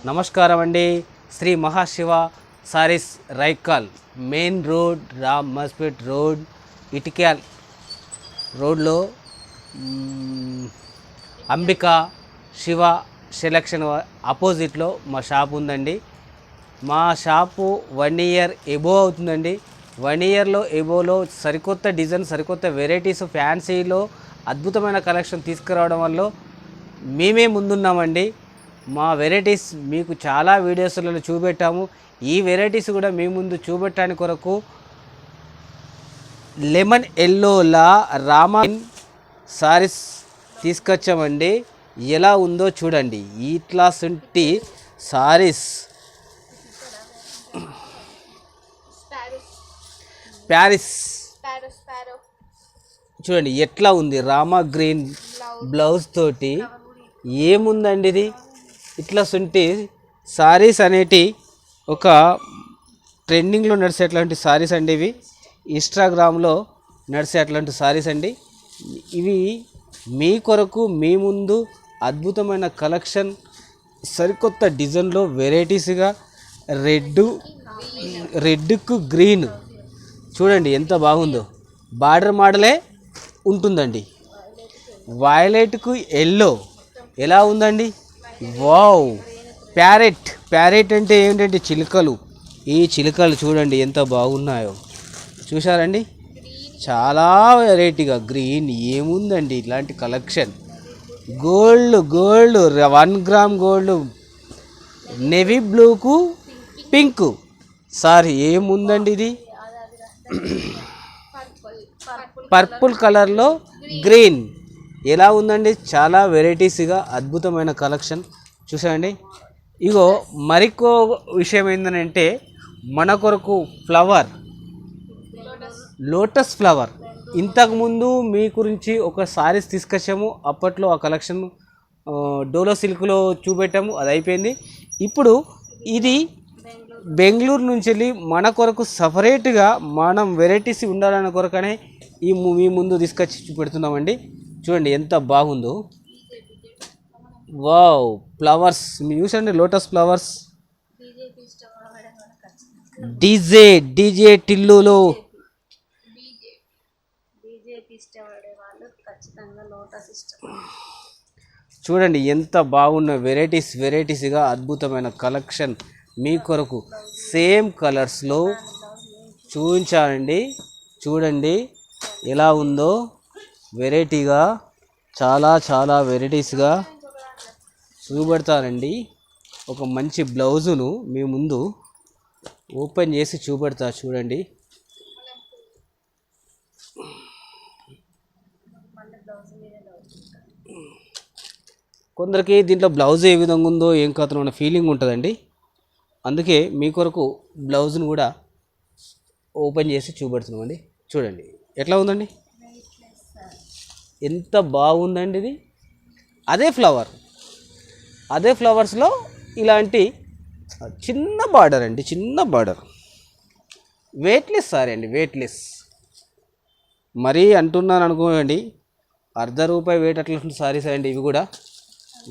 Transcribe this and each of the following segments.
నమస్కారం అండి. Sri Mahashiva sarees Raikal main road Ram Maspet road Itikyal రోడ్లో అంబికా శివ సెలక్షన్ ఆపోజిట్లో మా షాప్ ఉందండి. మా షాపు 1 ఇయర్ ఎబో అవుతుందండి. 1 ఇయర్లో ఎబోలో సరికొత్త డిజైన్, సరికొత్త వెరైటీస్, ఫ్యాన్సీలో అద్భుతమైన కలెక్షన్ తీసుకురావడం వల్ల మేమే ముందున్నామండి. మా వెరైటీస్ మీకు చాలా వీడియోస్లలో చూపెట్టాము. ఈ వెరైటీస్ కూడా మీ ముందు చూపెట్టడానికి కొరకు లెమన్ ఎల్లోలా రామా సారీస్ తీసుకొచ్చామండి. ఎలా ఉందో చూడండి. ఇట్లా సుంటి సారీస్ ప్యారిస్ చూడండి ఎట్లా ఉంది. రామా గ్రీన్ బ్లౌజ్ తోటి ఏముందండి ఇది. ఇట్లా సుంటి సారీస్ అనేటి ఒక ట్రెండింగ్లో నడిచేట్లాంటి సారీస్ అండి. ఇవి ఇన్స్టాగ్రామ్లో నడిచే అట్లాంటి సారీస్ అండి. ఇవి మీ కొరకు మీ ముందు అద్భుతమైన కలెక్షన్, సరికొత్త డిజైన్లో వెరైటీస్గా రెడ్కు గ్రీన్ చూడండి ఎంత బాగుందో. బార్డర్ మోడలే ఉంటుందండి. వైలెట్కు ఎల్లో ఎలా ఉందండి. వావ్. ప్యారెట్ అంటే ఏంటంటే చిలుకలు. ఈ చిలుకలు చూడండి ఎంత బాగున్నాయో. చూసారండి, చాలా వెరైటీగా గ్రీన్ ఏముందండి ఇలాంటి collection. Gold 1 gram gold, navy బ్లూకు పింక్ సారీ ఏముందండి ఇది. పర్పుల్ కలర్లో గ్రీన్ ఎలా ఉందండి. చాలా వెరైటీస్గా అద్భుతమైన కలెక్షన్ చూసాండి. ఇగో మరికో విషయం ఏంటంటే మన కొరకు ఫ్లవర్, లోటస్ ఫ్లవర్ ఇంతకుముందు మీ గురించి ఒక సారీస్ తీసుకొచ్చాము. అప్పట్లో ఆ కలెక్షన్ డోలో సిల్క్లో చూపెట్టాము, అది అయిపోయింది. ఇప్పుడు ఇది బెంగళూరు నుంచి వెళ్ళి మన కొరకు సపరేట్గా మనం వెరైటీస్ ఉండాలన్న కొరకనే మీ ముందు తీసుకొచ్చి చూపెడుతున్నామండి. చూడండి ఎంత బాగుందో. వావ్. ఫ్లవర్స్ మీరు చూసండి, లోటస్ ఫ్లవర్స్. డీజే టిల్లులో చూడండి ఎంత బాగున్న వెరైటీస్గా అద్భుతమైన కలెక్షన్ మీ కొరకు సేమ్ కలర్స్లో చూపించానండి. చూడండి ఎలా ఉందో వెరైటీగా. చాలా వెరైటీస్గా చూపెడతానండి. ఒక మంచి బ్లౌజును మీ ముందు ఓపెన్ చేసి చూపెడతా చూడండి. కొందరికి దీంట్లో బ్లౌజ్ ఏ విధంగా ఉందో ఏం కథనో అన్న ఫీలింగ్ ఉంటుందండి. అందుకే మీ కొరకు బ్లౌజ్ను కూడా ఓపెన్ చేసి చూపెడుతున్నామండి. చూడండి ఎట్లా ఉందండి, ఎంత బాగుందండి ఇది. అదే ఫ్లవర్స్లో ఇలాంటి చిన్న బార్డర్ అండి, చిన్న బార్డర్. వెయిట్లెస్ సారీ అండి, వెయిట్లెస్. మరీ అంటున్నాను అనుకోండి, ₹1 వెయిట్ అట్లా సారీస్ అండి. ఇవి కూడా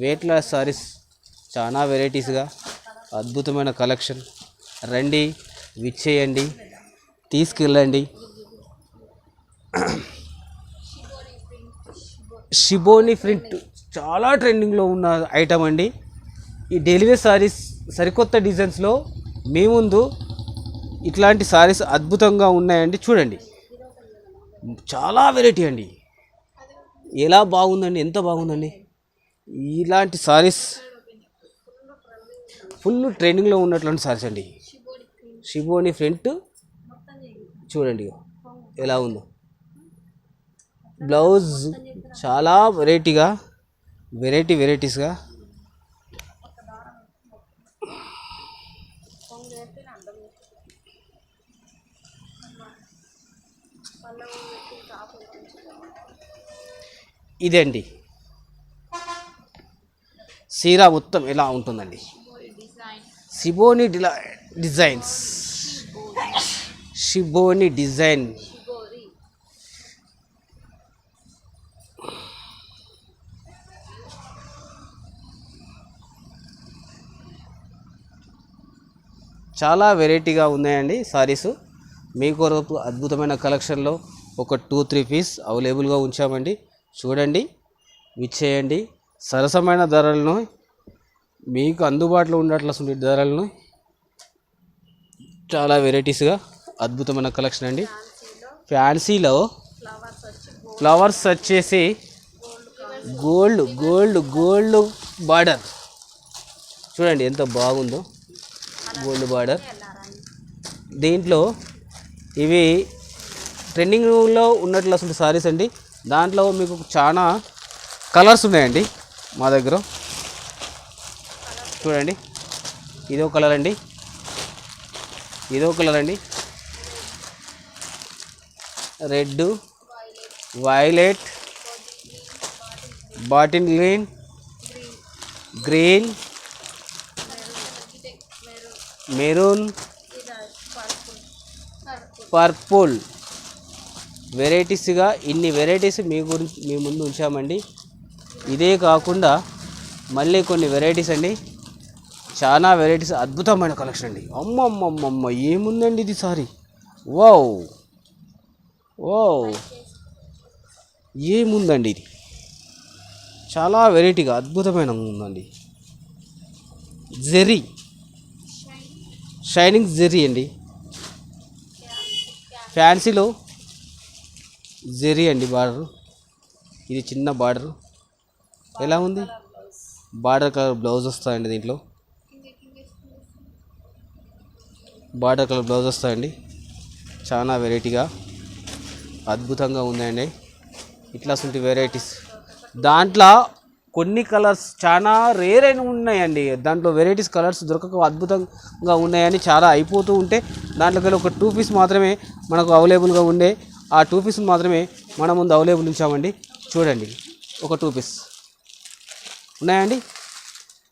వెయిట్లెస్ సారీస్, చాలా వెరైటీస్గా అద్భుతమైన కలెక్షన్. రండి, విచ్చేయండి, తీసుకెళ్ళండి. షిబోని ప్రింట్ చాలా ట్రెండింగ్లో ఉన్న ఐటమ్ అండి. ఈ డెలివరీ సారీస్ సరికొత్త డిజైన్స్లో మీ ముందు ఇట్లాంటి సారీస్ అద్భుతంగా ఉన్నాయండి. చూడండి చాలా వెరైటీ అండి. ఎలా బాగుందండి, ఎంత బాగుందండి. ఇలాంటి సారీస్ ఫుల్ ట్రెండింగ్లో ఉన్నటువంటి సారీస్ అండి. షిబోని ప్రింట్ చూడండి ఎలా ఉందో. బ్లౌజ్ చాలా వెరైటీస్గా ఇదండి. సీరా మొత్తం ఎలా ఉంటుందండి. షిబోని డిజైన్ చాలా వెరైటీగా ఉన్నాయండి సారీస్. మీ కొరకు అద్భుతమైన కలెక్షన్లో ఒక 2-3 పీస్ అవైలబుల్గా ఉంచామండి. చూడండి, విచ్చేయండి. సరసమైన ధరలను, మీకు అందుబాటులో ఉండేటువంటి ధరలను, చాలా వెరైటీస్గా అద్భుతమైన కలెక్షన్ అండి. ఫ్యాన్సీలో ఫ్లవర్స్ వచ్చేసి గోల్డ్ బార్డర్ చూడండి ఎంత బాగుందో, గోల్డ్ బార్డర్. దీంట్లో ఇవి ట్రెండింగ్లో ఉన్నట్లు అసలు సారీస్ అండి. దాంట్లో మీకు చాలా కలర్స్ ఉన్నాయండి మా దగ్గర. చూడండి, ఇదో కలర్ అండి, red, violet, bottle green, maroon, purple వెరైటీస్గా ఇన్ని వెరైటీస్ మీ ముందు ఉంచామండి. ఇదే కాకుండా మళ్ళీ కొన్ని వెరైటీస్ అండి, చాలా వెరైటీస్, అద్భుతమైన కలెక్షన్ అండి. అమ్మమ్మమ్మమ్మ ఏముందండి ఇది సారీ, వావ్ ఏముందండి ఇది, చాలా వెరైటీగా అద్భుతమైన ఉందండి. జెరీ, షైనింగ్ జెరీ అండి, ఫ్యాన్సీలో జెరీ అండి. బార్డర్ ఇది చిన్న బార్డర్, ఎలా ఉంది, బార్డర్ కలర్ బ్లౌజ్ వస్తాయండి. దీంట్లో బార్డర్ కలర్ బ్లౌజ్ వస్తాయండి. చాలా వెరైటీగా అద్భుతంగా ఉందండి. ఇట్లా ఉంటే వెరైటీస్, దాంట్లో కొన్ని కలర్స్ చాలా రేర్ అయిన ఉన్నాయండి. దాంట్లో వెరైటీస్ కలర్స్ దొరకక అద్భుతంగా ఉన్నాయని చాలా అయిపోతూ ఉంటే దాంట్లోకి ఒక 2 పీస్ మాత్రమే మనకు అవైలబుల్గా ఉండే. ఆ 2 పీస్ మాత్రమే మన ముందు అవైలబుల్ ఉంచామండి. చూడండి, ఒక 2 పీస్ ఉన్నాయండి.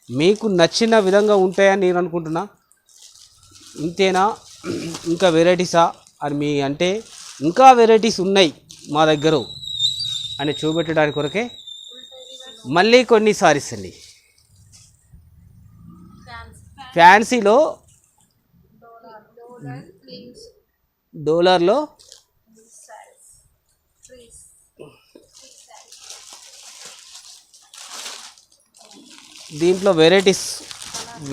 మీకు నచ్చిన విధంగా ఉంటాయని నేను అనుకుంటున్నా. ఇంతేనా, ఇంకా వెరైటీసా అని మీ అంటే ఇంకా వెరైటీస్ ఉన్నాయి మా దగ్గర అని చూపెట్టడానికి కొరకే మళ్ళీ కొన్ని సారీస్ అండి. ఫ్యాన్సీలో డోలర్లో దీంట్లో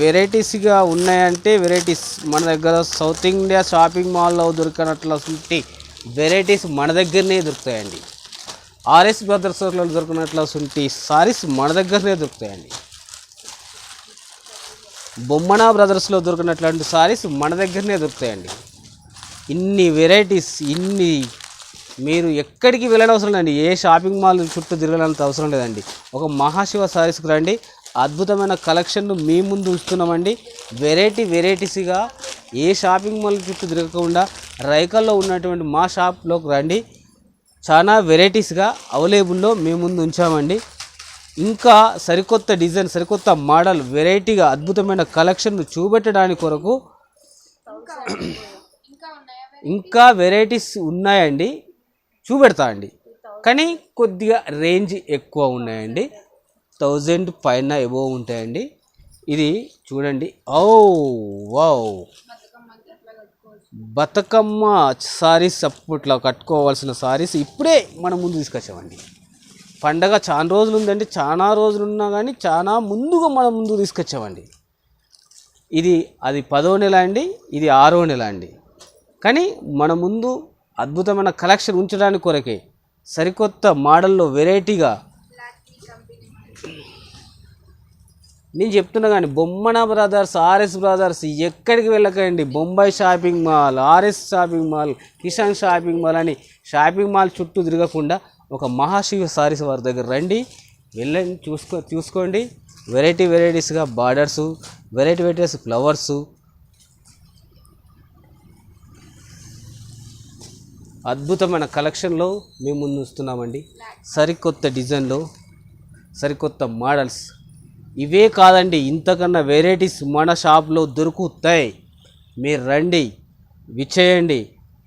వెరైటీస్గా ఉన్నాయంటే వెరైటీస్ మన దగ్గర సౌత్ ఇండియా షాపింగ్ మాల్లో దొరికినట్లుంటి వెరైటీస్ మన దగ్గరనే దొరుకుతాయండి. ఆర్ఎస్ బ్రదర్స్లో దొరికినట్లుంటి సారీస్ మన దగ్గరనే దొరుకుతాయండి. బొమ్మనా బ్రదర్స్లో దొరికినట్లాంటి సారీస్ మన దగ్గరనే దొరుకుతాయండి. ఇన్ని వెరైటీస్, ఇన్ని మీరు ఎక్కడికి వెళ్ళని అవసరం లేదండి. ఏ షాపింగ్ మాల్ చుట్టూ తిరగలంత అవసరం లేదండి. ఒక మహాశివ సారీస్కి రండి, అద్భుతమైన కలెక్షన్ను మీ ముందు ఉంచుతున్నామండి. వెరైటీస్గా ఏ షాపింగ్ మాల్ చుట్టూ తిరగకుండా రైకల్లో ఉన్నటువంటి మా షాప్లోకి రండి. చాలా వెరైటీస్గా అవైలబుల్లో మీ ముందు ఉంచామండి. ఇంకా సరికొత్త డిజైన్, సరికొత్త మోడల్, వెరైటీగా అద్భుతమైన కలెక్షన్ను చూపెట్టడానికి కొరకు ఇంకా వెరైటీస్ ఉన్నాయండి, చూపెడతా అండి. కానీ కొద్దిగా రేంజ్ ఎక్కువ ఉన్నాయండి, 1000 పైన ఎబోవ్ ఉంటాయండి. ఇది చూడండి, వావ్ బతుకమ్మ సారీస్, అప్పట్లో కట్టుకోవాల్సిన సారీస్ ఇప్పుడే మన ముందు తీసుకొచ్చామండి. పండగ చాలా రోజులు ఉందండి, చాలా రోజులు ఉన్నా కానీ చాలా ముందుగా మన ముందు తీసుకొచ్చామండి. అది 10వ నెల అండి, ఇది 6వ నెల అండి. కానీ మన ముందు అద్భుతమైన కలెక్షన్ ఉంచడానికి కొరకే సరికొత్త మోడల్లో వెరైటీగా నేను చెప్తున్నా. కానీ బొమ్మన బ్రదర్స్, ఆర్ఎస్ బ్రదర్స్ ఎక్కడికి వెళ్ళకండి. Bombay shopping mall, RS shopping mall, Kishan shopping mall అని షాపింగ్ మాల్ చుట్టూ తిరగకుండా ఒక మహాశివ సారీస్ వారి దగ్గర రండి, వెళ్ళండి, చూసుకోండి. వెరైటీస్గా బార్డర్సు, వెరైటీస్ ఫ్లవర్సు, అద్భుతమైన కలెక్షన్లో మేము ముందు వస్తున్నామండి. సరికొత్త డిజైన్లో, సరికొత్త మోడల్స్. ఇవే కాదండి, ఇంతకన్నా వెరైటీస్ మన షాప్లో దొరుకుతాయి. మీరు రండి, విచ్చేయండి,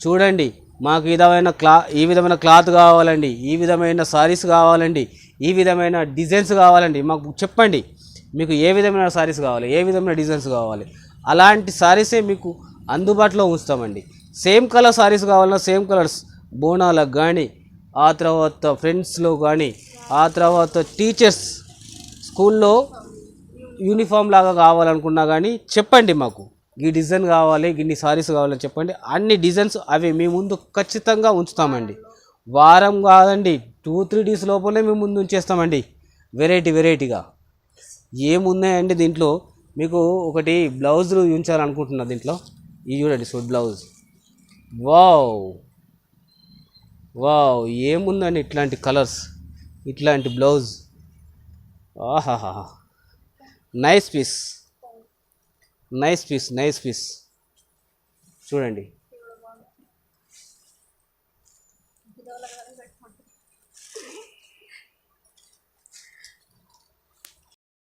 చూడండి. మాకు ఈ విధమైన క్లాత్ కావాలండి, ఈ విధమైన సారీస్ కావాలండి, ఈ విధమైన డిజైన్స్ కావాలండి, మాకు చెప్పండి. మీకు ఏ విధమైన సారీస్ కావాలి, ఏ విధమైన డిజైన్స్ కావాలి, అలాంటి సారీసే మీకు అందుబాటులో ఉంచుతామండి. సేమ్ కలర్ సారీస్ కావాలన్నా సేమ్ కలర్స్ బోనాలకు కానీ, ఆ తర్వాత ఫ్రెండ్స్లో కానీ, ఆ తర్వాత టీచర్స్ స్కూల్లో యూనిఫామ్ లాగా కావాలనుకున్నా కానీ చెప్పండి మాకు. ఈ డిజైన్ కావాలి, ఇన్ని సారీస్ కావాలని చెప్పండి. అన్ని డిజైన్స్ అవి మీ ముందు ఖచ్చితంగా ఉంచుతామండి. వారం కాదండి, 2-3 డేస్ లోపలే మేము ముందు ఉంచేస్తామండి. వెరైటీగా ఏమున్నాయండి దీంట్లో. మీకు ఒకటి బ్లౌజులు ఉంచాలనుకుంటున్నా దీంట్లో. ఇది చూడండి, సూట్ బ్లౌజ్. వావ్ వావ్ ఏముందండి ఇట్లాంటి కలర్స్, ఇట్లాంటి బ్లౌజ్. ఆహాహా, నైస్ పీస్ చూడండి.